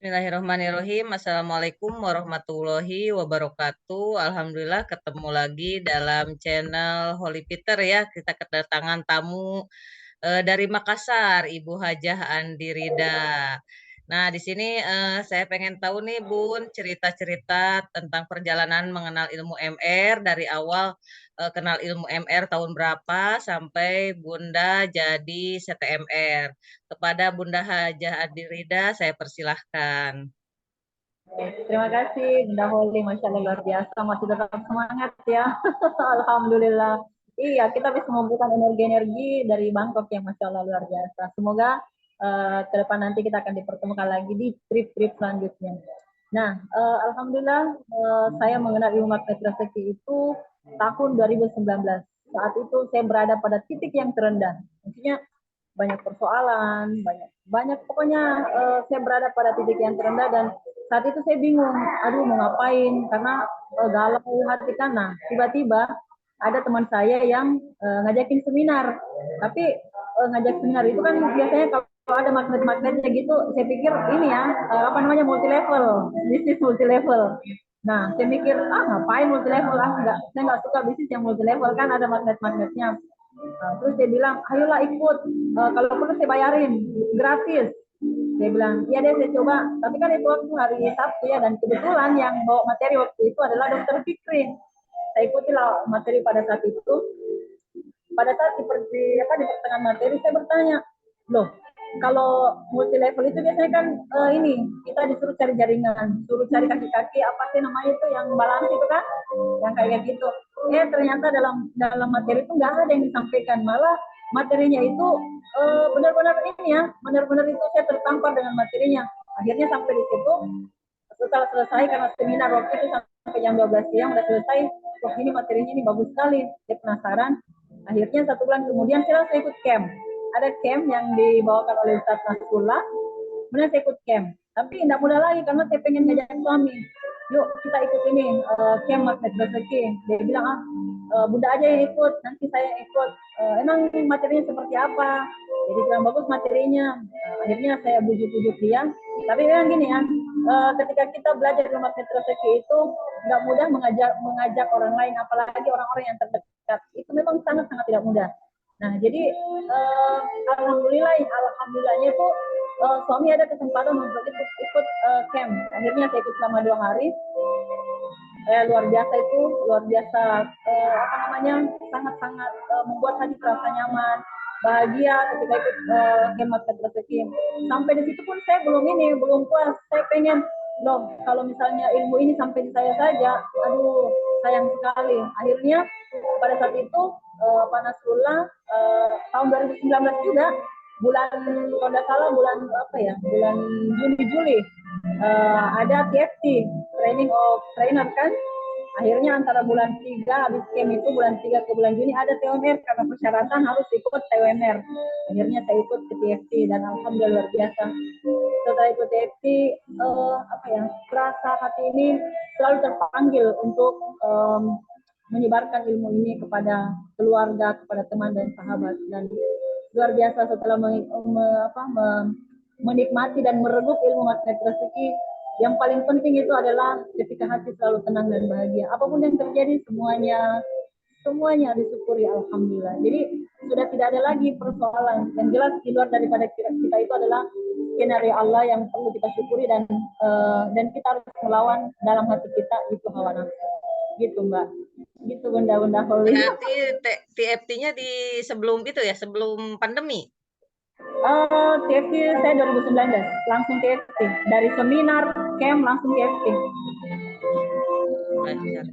Bismillahirrahmanirrahim. Assalamualaikum warahmatullahi wabarakatuh. Alhamdulillah ketemu lagi dalam channel Holy Peter ya. Kita kedatangan tamu dari Makassar, Ibu Hajah Andi Rida. Nah, di sini saya pengen tahu nih Bun, cerita-cerita tentang perjalanan mengenal ilmu MR dari awal kenal ilmu MR tahun berapa sampai Bunda jadi CTMR. Kepada Bunda Hajah Andi Rida, saya persilahkan. Terima kasih Bunda Holly, Masya Allah luar biasa, masih tetap semangat ya. Alhamdulillah. Iya, kita bisa membuka energi-energi dari Bangkok yang Masya Allah luar biasa. Semoga ke depan nanti kita akan dipertemukan lagi di trip-trip selanjutnya. Nah, Alhamdulillah saya mengenal ilmu magnet rezeki itu tahun 2019. Saat itu saya berada pada titik yang terendah. Maksudnya banyak persoalan, banyak pokoknya saya berada pada titik yang terendah dan saat itu saya bingung, aduh mau ngapain karena galau hati kan. Nah, tiba-tiba ada teman saya yang ngajakin seminar, tapi ngajak seminar itu kan biasanya kalau ada magnet-magnetnya gitu, saya pikir ini ya apa namanya multi level, bisnis multi level. Nah, saya mikir ngapain multi level enggak, saya nggak suka bisnis yang multi level kan ada magnet-magnetnya. Terus dia bilang, ayolah ikut, kalau perlu saya bayarin, gratis. Dia bilang, iya deh saya coba. Tapi kan itu waktu hari Sabtu ya, dan kebetulan yang bawa materi waktu itu adalah Dokter Fikri. Saya ikuti lah materi pada saat itu. Pada saat di pertengahan materi saya bertanya, loh kalau multi level itu biasanya kan ini kita disuruh cari jaringan, suruh cari kaki-kaki apa sih namanya itu yang balance itu kan, yang kayak gitu. Ternyata dalam materi itu nggak ada yang disampaikan, malah materinya itu benar-benar ini ya, benar-benar itu saya tertampar dengan materinya. Akhirnya sampai di situ, setelah selesai karena seminar waktu itu sampai jam 12 siang udah selesai. Wah ini materinya ini bagus sekali, saya penasaran. Akhirnya 1 bulan kemudian saya langsung ikut camp. Ada camp yang dibawakan oleh Ustaz Nasrullah. Kemudian saya ikut camp. Tapi tidak mudah lagi karena saya pengen ngajak suami. Yuk kita ikut ini camp magnet rezeki. Dia bilang bunda aja yang ikut, nanti saya ikut. Emang materinya seperti apa? Jadi bilang bagus materinya. Akhirnya saya bujuk-bujuk dia. Tapi memang gini ya, ketika kita belajar ilmu magnet rezeki itu nggak mudah mengajak orang lain, apalagi orang-orang yang terdekat. Itu memang sangat-sangat tidak mudah. Nah, jadi alhamdulillahnya itu suami ada kesempatan untuk ikut camp. Akhirnya saya ikut selama 2 hari. Luar biasa apa namanya, sangat-sangat membuat hati terasa nyaman, bahagia ketika ikut camp magnet rezeki. Sampai di situ pun saya belum puas. Saya pengen loh kalau misalnya ilmu ini sampai di saya saja, aduh sayang sekali. Akhirnya pada saat itu Pak Nasrullah tahun 2019 juga bulan kalau tidak salah bulan apa ya, bulan Juni-Juli ada TFT, training of trainer kan. Akhirnya antara bulan 3 habis camp itu bulan 3 ke bulan Juni ada TWMR karena persyaratan harus ikut TWMR. Akhirnya saya ikut ke TFT dan alhamdulillah luar biasa. Setelah ikut TFT rasa hati ini selalu terpanggil untuk menyebarkan ilmu ini kepada keluarga, kepada teman dan sahabat. Dan luar biasa setelah menikmati dan merebut ilmu magnet rezeki, yang paling penting itu adalah ketika hati selalu tenang dan bahagia. Apapun yang terjadi semuanya disyukuri, alhamdulillah. Jadi sudah tidak ada lagi persoalan. Yang jelas di luar daripada kita itu adalah skenario Allah yang perlu kita syukuri dan kita harus melawan dalam hati kita itu hawa nafsu. Gitu Mbak. Gitu Bunda Holly. Berarti TFT-nya di sebelum itu ya, sebelum pandemi? TFT saya 2019, langsung TFT. Dari seminar, camp, langsung TFT. Belajar.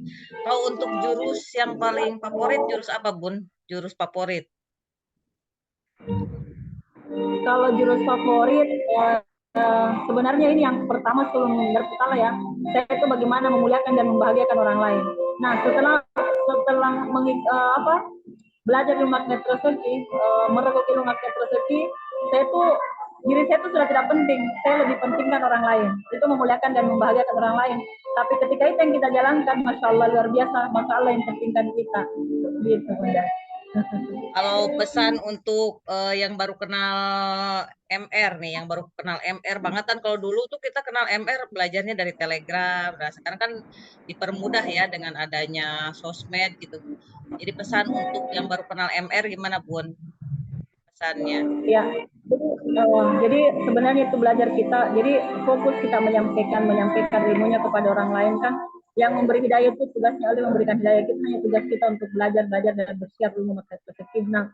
Kalau untuk jurus yang paling favorit, jurus apa Bun? Jurus favorit? Kalau jurus favorit, sebenarnya ini yang pertama sebelum berkala ya, saya itu bagaimana memuliakan dan membahagiakan orang lain. Nah setelah belajar ilmu magnet rezeki, merebut ilmu magnet rezeki, diri saya itu sudah tidak penting, saya lebih pentingkan orang lain, itu memuliakan dan membahagiakan orang lain. Tapi ketika itu yang kita jalankan, masya Allah luar biasa, maka Allah yang pentingkan kita, gitu Bunda. Kalau pesan untuk yang baru kenal MR nih, yang baru kenal MR banget kan kalau dulu tuh kita kenal MR belajarnya dari Telegram. Nah, sekarang kan dipermudah ya dengan adanya sosmed gitu. Jadi pesan untuk yang baru kenal MR gimana, Bun? Pesannya. Ya, jadi sebenarnya itu belajar kita. Jadi fokus kita menyampaikan ilmunya kepada orang lain kan. Yang memberi hidayah itu tugasnya Allah memberikan hidayah, kita hanya tugas kita untuk belajar dan bersiap ilmu maka positif. Nah,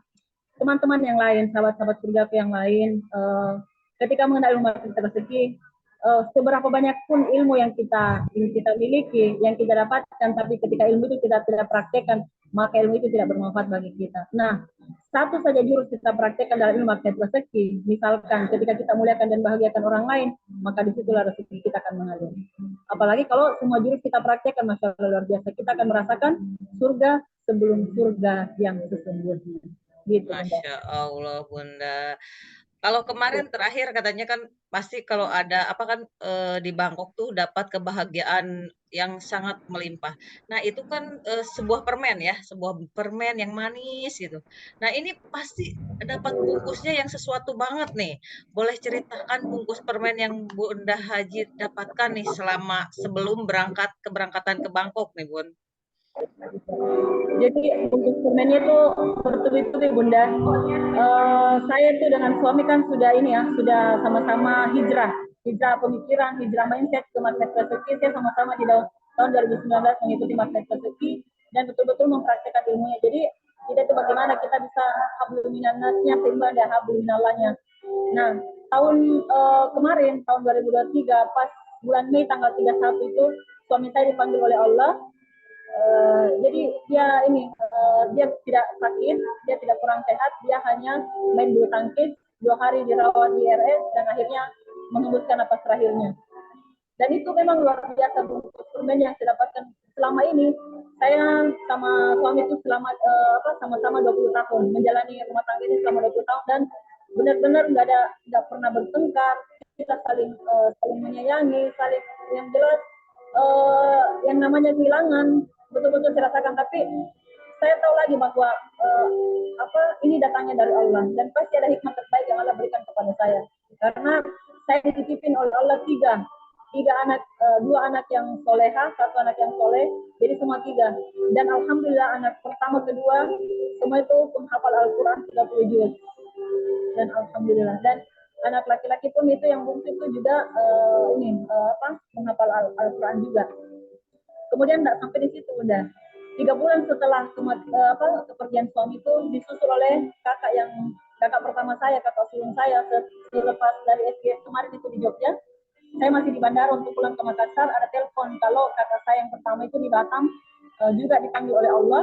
teman-teman yang lain, sahabat-sahabat surgaku yang lain, ketika mengenal ilmu kita rezeki, seberapa banyak pun ilmu yang kita miliki, yang kita dapatkan, tapi ketika ilmu itu kita tidak praktekkan, maka ilmu itu tidak bermanfaat bagi kita. Nah, satu saja jurus kita praktekkan dalam ilmu magnet rezeki. Misalkan ketika kita muliakan dan bahagiakan orang lain, maka disitulah rezeki kita akan mengalir. Apalagi kalau semua jurus kita praktekkan, masya Allah luar biasa, kita akan merasakan surga sebelum surga yang sesungguhnya. Gitu, Bunda. Masya Allah, Bunda. Kalau kemarin terakhir katanya kan pasti kalau ada apa kan di Bangkok tuh dapat kebahagiaan yang sangat melimpah. Nah, itu kan sebuah permen ya, sebuah permen yang manis gitu. Nah, ini pasti dapat bungkusnya yang sesuatu banget nih. Boleh ceritakan bungkus permen yang Bunda Haji dapatkan nih selama sebelum keberangkatan ke Bangkok nih, Bun. Jadi untuk semennya itu bertubi-tubi Bunda. Saya tuh dengan suami kan sudah ini ya, sudah sama-sama hijrah pemikiran, hijrah mindset ke magnet rezeki. Saya sama-sama di tahun 2019 mengikuti magnet rezeki dan betul-betul mempraktekkan ilmunya. Jadi kita itu bagaimana kita bisa hablum minannasnya sehingga ada hablum minallahnya. Nah, tahun kemarin tahun 2023 pas bulan Mei tanggal 31 itu suami saya dipanggil oleh Allah. Jadi dia tidak sakit, dia tidak kurang sehat, dia hanya main bulu tangkis 2 hari dirawat di RS dan akhirnya menghembuskan napas terakhirnya. Dan itu memang luar biasa permen yang saya dapatkan selama ini. Saya sama suami itu sama-sama 20 tahun menjalani rumah tangga ini selama 20 tahun dan benar-benar nggak pernah bertengkar, kita saling menyayangi, saling yang jelas yang namanya kehilangan betul-betul saya rasakan, tapi saya tahu lagi bahwa ini datangnya dari Allah dan pasti ada hikmah terbaik yang Allah berikan kepada saya karena saya dititipin oleh Allah tiga anak, 2 anak yang soleha, 1 anak yang soleh, jadi semua 3. Dan alhamdulillah anak pertama kedua semua itu penghafal Al-Quran 30 juz dan alhamdulillah, dan anak laki-laki pun itu yang bungsu itu juga menghafal Al-Quran juga. Kemudian tidak sampai di situ udah 3 bulan setelah kepergian suami itu disusul oleh kakak pertama saya, kakak sulung saya selepas dari SGS kemarin itu di Jogja. Saya masih di bandara untuk pulang ke Makassar, ada telepon kalau kakak saya yang pertama itu di Batam juga dipanggil oleh Allah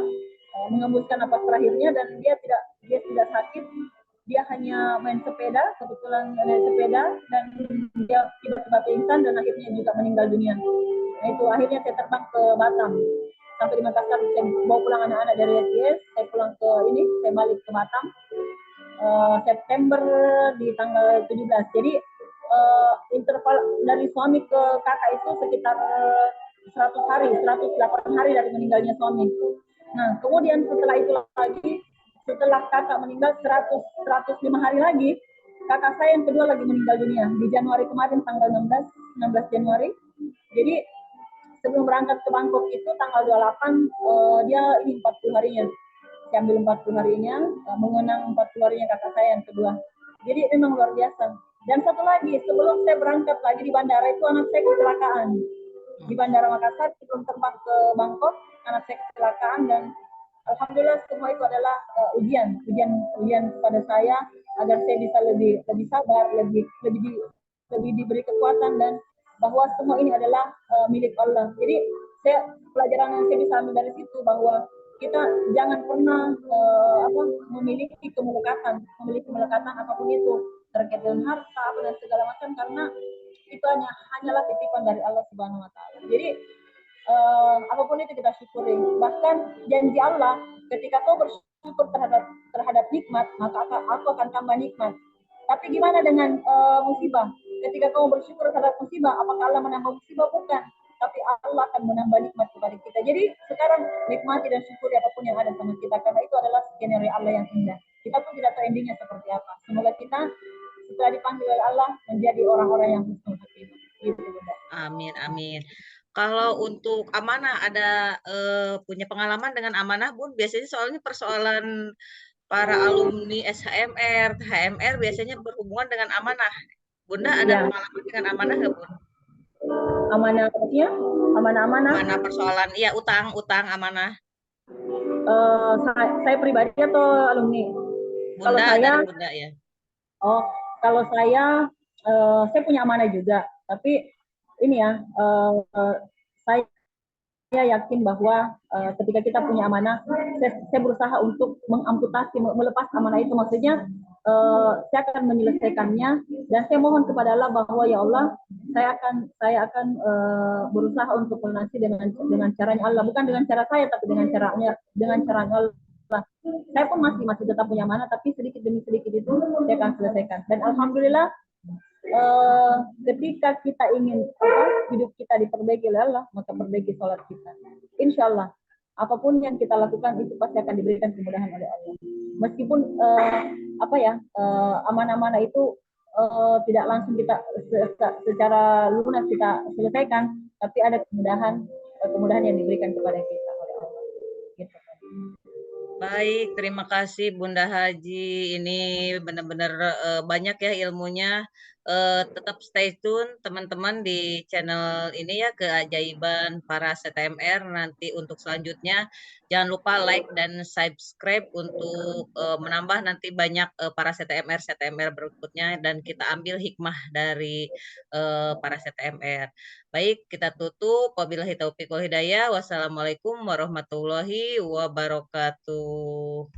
mengembuskan napas terakhirnya dan dia tidak sakit, dia hanya main sepeda, kebetulan naik sepeda dan dia tiba-tiba pingsan dan akhirnya juga meninggal dunia. Nah itu akhirnya saya terbang ke Batam. Sampai di Makassar saya bawa pulang anak-anak dari SGS, saya pulang saya balik ke Batam September di tanggal 17. Jadi interval dari suami ke kakak itu sekitar 100 hari, 108 hari dari meninggalnya suami. Nah, kemudian setelah itu lagi, setelah kakak meninggal 105 hari lagi, kakak saya yang kedua lagi meninggal dunia di Januari kemarin tanggal 16 Januari. Jadi sebelum berangkat ke Bangkok itu tanggal 28 dia ini 40 harinya. Saya ambil 40 harinya, mengenang 40 harinya kakak saya yang kedua. Jadi memang luar biasa. Dan satu lagi, sebelum saya berangkat lagi di bandara itu anak saya kecelakaan. Di Bandara Makassar sebelum terbang ke Bangkok, anak saya kecelakaan dan alhamdulillah semua itu adalah ujian kepada saya agar saya bisa lebih sabar, lebih diberi kekuatan dan bahwa semua ini adalah milik Allah. Jadi pelajaran yang saya bisa ambil dari situ bahwa kita jangan pernah memiliki kemelekatan apapun itu terkait dengan harta dan segala macam karena itu hanyalah titipan dari Allah Subhanahu Wa Taala. Jadi apapun itu kita syukuri. Bahkan janji Allah ketika kau bersyukur terhadap nikmat maka aku akan tambah nikmat. Tapi gimana dengan musibah? Ketika kau bersyukur terhadap musibah, apakah Allah menambah musibah? Bukan. tapi Allah akan menambah nikmat kepada kita. Jadi sekarang nikmati dan syukuri apapun yang ada sama kita, karena itu adalah skenario Allah yang indah. Kita pun tidak tahu endingnya seperti apa. Semoga kita setelah dipanggil oleh Allah menjadi orang-orang yang husnul khotimah. Gitu, Bunda. Amin, amin. Kalau untuk amanah ada punya pengalaman dengan amanah, Bun? Biasanya soalnya persoalan para alumni SHMR, HMR biasanya berhubungan dengan amanah. Bunda ada Ya, pengalaman dengan amanah nggak, Bun? amanah ya, amanah-amanah. Mana persoalan, iya utang, utang amanah. Saya pribadi atau alumni? Kalau Bunda, dari saya, Bunda ya. oh, kalau saya punya amanah juga. Tapi ini ya, saya yakin bahwa ketika kita punya amanah, saya berusaha untuk mengamputasi, melepas amanah itu. Maksudnya saya akan menyelesaikannya dan saya mohon kepada Allah bahwa ya Allah, saya akan berusaha untuk melunasi dengan caranya Allah, bukan dengan cara saya, tapi dengan caranya Allah. Saya pun masih tetap punya amanah, tapi sedikit demi sedikit itu saya akan selesaikan. Dan alhamdulillah ketika kita ingin hidup kita diperbaiki oleh Allah, maka perbaiki sholat kita. Insya Allah, apapun yang kita lakukan itu pasti akan diberikan kemudahan oleh Allah. Meskipun amanah-amanah itu tidak langsung kita secara lunas kita selesaikan, tapi ada kemudahan yang diberikan kepada kita oleh Allah. Gitu. Baik, terima kasih Bunda Haji. Ini benar-benar banyak ya ilmunya. Tetap stay tune teman-teman di channel ini ya, Keajaiban Para CTMR. Nanti untuk selanjutnya jangan lupa like dan subscribe untuk menambah nanti banyak para CTMR CTMR berikutnya, dan kita ambil hikmah dari para CTMR. Baik, kita tutup. Wabillahi taufiq wal hidayah. Wassalamualaikum warahmatullahi wabarakatuh.